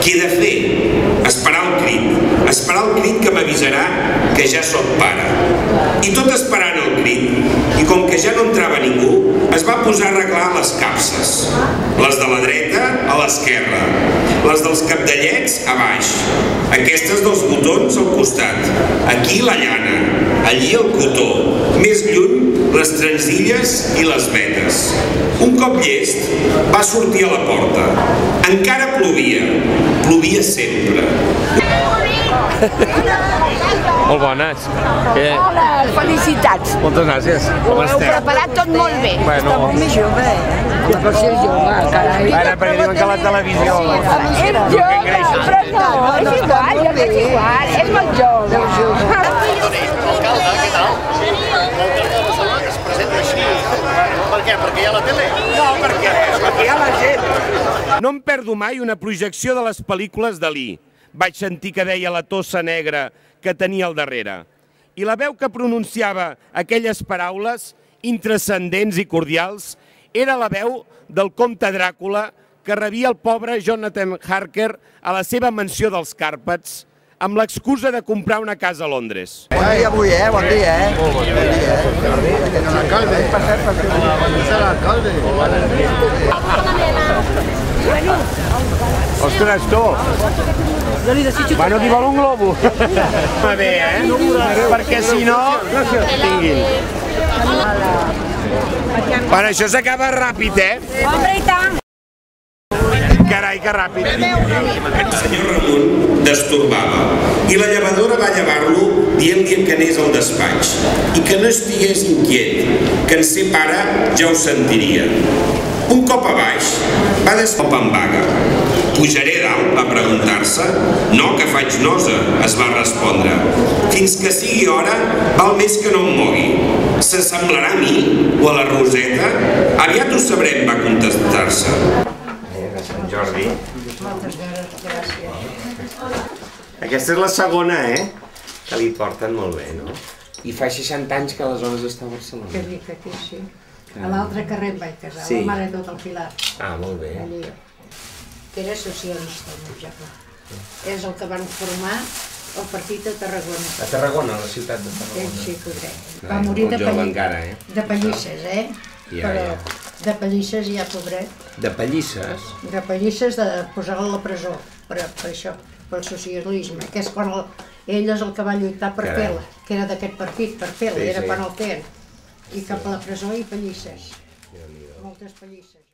Què he de fer? Esperar el crit que m'avisarà que ja sóc pare. I tot esperant el crit, i com que ja no entrava ningú, es va posar a arreglar les capses. Les de la dreta a l'esquerra, les dels cabdellets a baix, aquestes dels botons al costat, aquí la llana, allí el cotó, més lluny les transilles i les vetes. Un cop llest, va sortir a la porta. Encara plovia sempre. Molt bones. Hola, felicitats. Moltes gràcies. Ho heu preparat tot molt bé. Està molt més jove, per ser jove, carai. Ara, perquè diuen que la televisió... És jove, però no, és igual, ja m'és igual, és molt jove. Alcalde, què tal? L'alcalde de Barcelona que es presenta així. Per què? Perquè hi ha la tele? No, perquè hi ha la gent. No em perdo mai una projecció de les pel·lícules Dalí. Vaig sentir que deia la tossa negra que tenia al darrere. I la veu que pronunciava aquelles paraules intranscendents i cordials era la veu del comte Dràcula que rebia el pobre Jonathan Harker a la seva mansió dels Càrpats amb l'excusa de comprar una casa a Londres. Bon dia avui, bon dia, Bon dia, Senyor alcalde. Ostres, tu! Bueno, qui vol un globo? Va bé, Perquè si no... Tinguin. Bueno, això s'acaba ràpid, Home, i tant. Carai, que ràpid. El senyor Ramon destorbava i la llevadora va llevar-lo dient-li que anés al despatx i que no estigués inquiet, que en ser pare ja ho sentiria. Un cop a baix, va descop en vaga. Pujaré dalt, va preguntar-se. No, que faig nosa, es va respondre. Fins que sigui hora, val més que no em mogui. S'assemblarà a mi o a la Roseta? Aviat ho sabrem, va contestar-se. Sant Jordi. Moltes gràcies. Aquesta és la segona, que li porten molt bé, no? I fa 60 anys que aleshores està a Barcelona. Que ric aquí, sí. A l'altre carrer em vaig casar, la mare de tot el Pilar. Ah, molt bé. Allí. Que era socialista, el meu germà. És el que van formar el partit de Tarragona. A Tarragona, a la ciutat de Tarragona. Sí, podrem. Va morir de pallisses, Però de pallisses ja, pobret. De pallisses? De pallisses de posar-lo a la presó, per això, pel socialisme, que és quan ell és el que va lluitar per fer-la, que era d'aquest partit, per fer-la, era quan el feien. I cap a la presó i pallisses. Moltes pallisses.